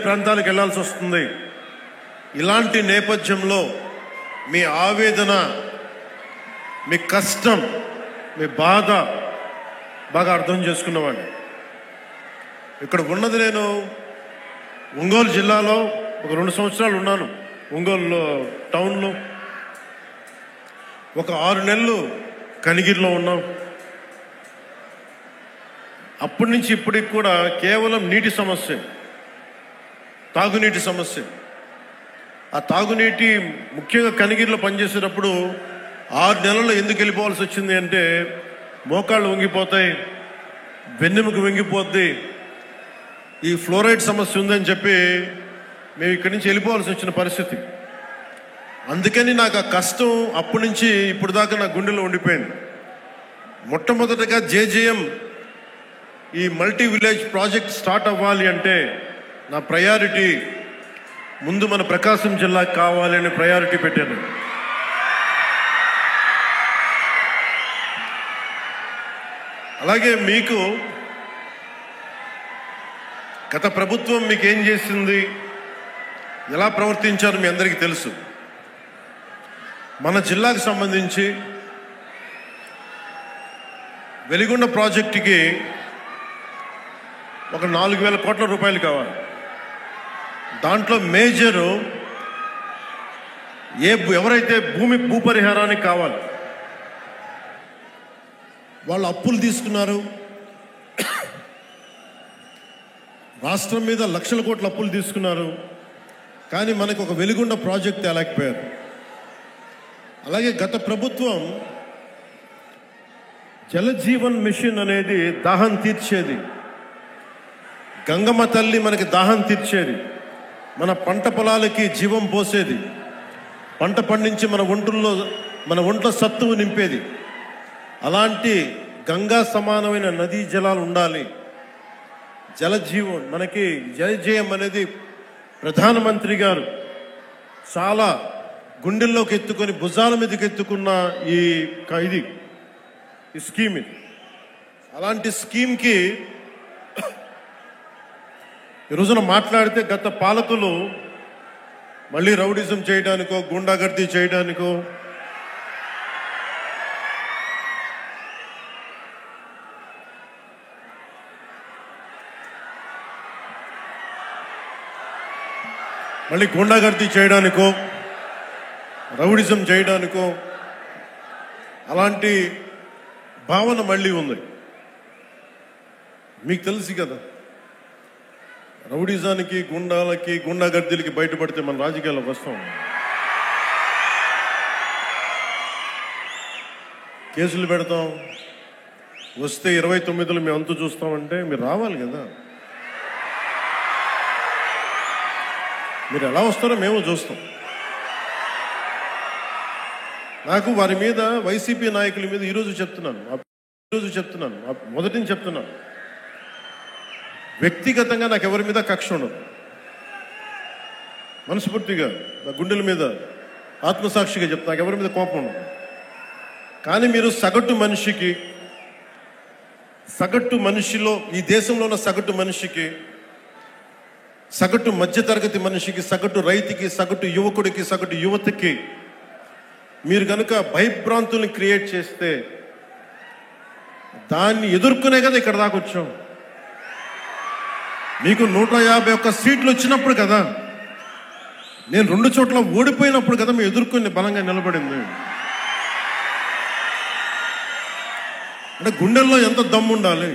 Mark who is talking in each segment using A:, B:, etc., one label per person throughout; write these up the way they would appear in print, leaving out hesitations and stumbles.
A: ప్రాంతాలకు వెళ్లాల్సి వస్తుంది. ఇలాంటి నేపథ్యంలో మీ ఆవేదన, మీ కష్టం, మీ బాధ బాగా అర్థం చేసుకున్నవాడిని. ఇక్కడ ఉన్నది నేను ఒంగోలు జిల్లాలో ఒక 2 సంవత్సరాలు ఉన్నాను. ఒంగోలు టౌన్లో ఒక 6 నెలలు కనిగిరిలో ఉన్నాం. అప్పటి నుంచి ఇప్పటికి కూడా కేవలం నీటి సమస్య, తాగునీటి సమస్య. ఆ తాగునీటి ముఖ్యంగా కనిగిరిలో పనిచేసేటప్పుడు 6 నెలల్లో ఎందుకు వెళ్ళిపోవాల్సి వచ్చింది అంటే మోకాళ్ళు వంగిపోతాయి, వెన్నెముక వంగిపోద్ది, ఈ ఫ్లోరైడ్ సమస్య ఉందని చెప్పి మేము ఇక్కడి నుంచి వెళ్ళిపోవాల్సి వచ్చిన పరిస్థితి. అందుకని నాకు ఆ కష్టం అప్పటి నుంచి ఇప్పుడు దాకా నా గుండెలో ఉండిపోయింది. మొట్టమొదటిగా జేజేఎం ఈ మల్టీ విలేజ్ ప్రాజెక్ట్ స్టార్ట్ అవ్వాలి అంటే నా ప్రయారిటీ ముందు మన ప్రకాశం జిల్లాకి కావాలి అనే ప్రయారిటీ పెట్టాను. అలాగే మీకు గత ప్రభుత్వం మీకు ఏం చేసింది, ఎలా ప్రవర్తించారు మీ అందరికీ తెలుసు. మన జిల్లాకు సంబంధించి వెలిగొండ ప్రాజెక్టుకి ఒక 4,000 కోట్ల రూపాయలు కావాలి. దాంట్లో మేజరు ఎవరైతే భూపరిహారానికి కావాలి వాళ్ళు అప్పులు తీసుకున్నారు. రాష్ట్రం మీద లక్షల కోట్ల అప్పులు తీసుకున్నారు. కానీ మనకు ఒక వెలిగొండ ప్రాజెక్ట్ తేలేకపోయారు. అలాగే గత ప్రభుత్వం జలజీవన్ మిషన్ అనేది దాహం తీర్చేది, గంగమ్మ తల్లి మనకి దాహం తీర్చేది, మన పంట పొలాలకి జీవం పోసేది, పంట పండించి మన ఒంట్లో సత్తువు నింపేది. అలాంటి గంగా సమానమైన నదీ జలాలు ఉండాలి. జలజీవన్ మనకి జలజీవం అనేది ప్రధానమంత్రి గారు చాలా గుండెల్లోకి ఎత్తుకొని భుజాల మీదకి ఎత్తుకున్న ఈ స్కీమ్ ఇది. అలాంటి స్కీమ్కి ఈ రోజున మాట్లాడితే గత పాలకులు మళ్ళీ రౌడిజం చేయడానికో, గుండాగర్దీ చేయడానికో, మళ్ళీ గుండాగర్దీ చేయడానికో, రౌడిజం చేయడానికో అలాంటి భావన మళ్ళీ ఉంది. మీకు తెలుసు కదా, రౌడిజానికి, గుండాగర్దీలకి బయటపడితే మన రాజకీయాల్లోకి వస్తాం. కేసులు పెడతాం, వస్తే 29లో మేము అంతు చూస్తామంటే మీరు రావాలి కదా. మీరు ఎలా వస్తారో మేము చూస్తాం. నాకు వారి మీద, వైసీపీ నాయకుల మీద ఈరోజు చెప్తున్నాను, మొదటి నుంచి చెప్తున్నాను, వ్యక్తిగతంగా నాకు ఎవరి మీద కక్ష ఉండదు. మనస్ఫూర్తిగా నా గుండెల మీద ఆత్మసాక్షిగా చెప్తా, నాకు ఎవరి మీద కోపం ఉండదు. కానీ మీరు సగటు మనిషిలో, ఈ దేశంలో ఉన్న సగటు మనిషికి, సగటు మధ్యతరగతి మనిషికి, సగటు రైతుకి, సగటు యువకుడికి, సగటు యువతకి మీరు కనుక భయభ్రాంతుల్ని క్రియేట్ చేస్తే దాన్ని ఎదుర్కొనే కదా ఇక్కడ దాకా వచ్చాం. మీకు 151 సీట్లు వచ్చినప్పుడు కదా, నేను 2 చోట్ల ఓడిపోయినప్పుడు కదా మేము ఎదుర్కొని బలంగా నిలబడింది. అంటే గుండెల్లో ఎంత దమ్ము ఉండాలి,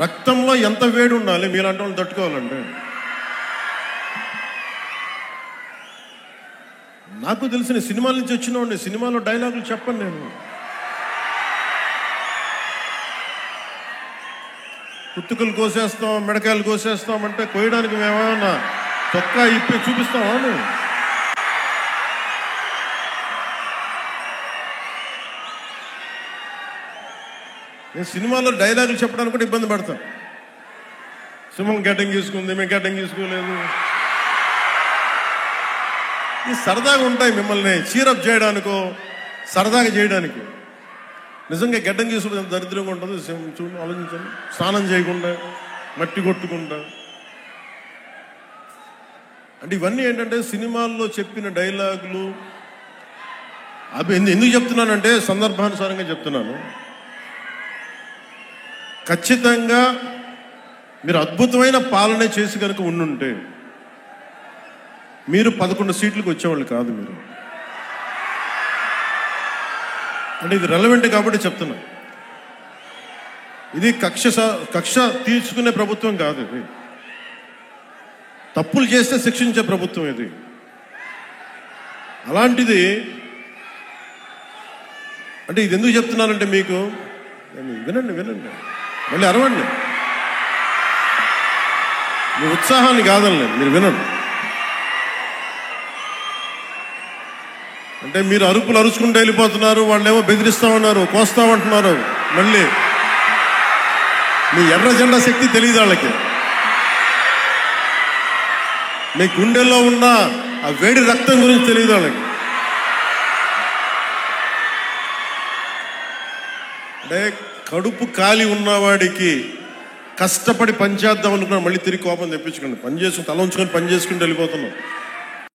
A: రక్తంలో ఎంత వేడి ఉండాలి మీలాంటి వాళ్ళు తట్టుకోవాలంటే. నాకు తెలిసిన సినిమాల నుంచి వచ్చినవాడిని, సినిమాలో డైలాగులు చెప్పను నేను. కుత్తుకలు కోసేస్తాం, మిడకాయలు కోసేస్తాం అంటే కోయడానికి మేమేమన్నా చొక్కా ఇప్పి చూపిస్తామా? నేను సినిమాలో డైలాగులు చెప్పడానికి కూడా ఇబ్బంది పడతాను. సింహం గడ్డం గీసుకుంది, మేము గడ్డం గీసుకోలేదు. ఈ సరదాగా ఉంటాయి మిమ్మల్ని చీరప్ చేయడానికో, సరదాగా చేయడానికి. నిజంగా గడ్డం గీసుకుంటే దరిద్రంగా ఉంటుంది. చూడండి, ఆలోచించండి. స్నానం చేయకుండా, మట్టి కొట్టుకుంటా, అంటే ఇవన్నీ ఏంటంటే సినిమాల్లో చెప్పిన డైలాగులు. అవి ఎందుకు చెప్తున్నానంటే సందర్భానుసారంగా చెప్తున్నాను. ఖచ్చితంగా మీరు అద్భుతమైన పాలన చేసి కనుక ఉండుంటే మీరు 11 సీట్లకు వచ్చేవాళ్ళు కాదు. మీరు అంటే ఇది రెలవెంట్ కాబట్టి చెప్తున్నా. ఇది కక్ష తీర్చుకునే ప్రభుత్వం కాదు. ఇది తప్పులు చేస్తే శిక్షించే ప్రభుత్వం ఇది. అలాంటిది అంటే ఇది ఎందుకు చెప్తున్నానంటే మీకు వినండి మళ్ళీ అరవండి. మీ ఉత్సాహాన్ని కాదండి, మీరు వినండి. అంటే మీరు అరుపులు అరుచుకుంటూ వెళ్ళిపోతున్నారు, వాళ్ళేమో బెదిరిస్తామన్నారు, కోస్తామంటున్నారు. మళ్ళీ మీ ఎర్ర జెండా శక్తి తెలియదు వాళ్ళకి. మీ గుండెల్లో ఉన్న ఆ వేడి రక్తం గురించి తెలియదు వాళ్ళకి. అంటే కడుపు కాలి ఉన్నవాడికి కష్టపడి పనిచేద్దాం అనుకున్నా మళ్ళీ తిరిగి కోపం తెప్పించుకోండి. పని చేసుకుని తల ఉంచుకొని పని చేసుకుంటూ వెళ్ళిపోతున్నాం.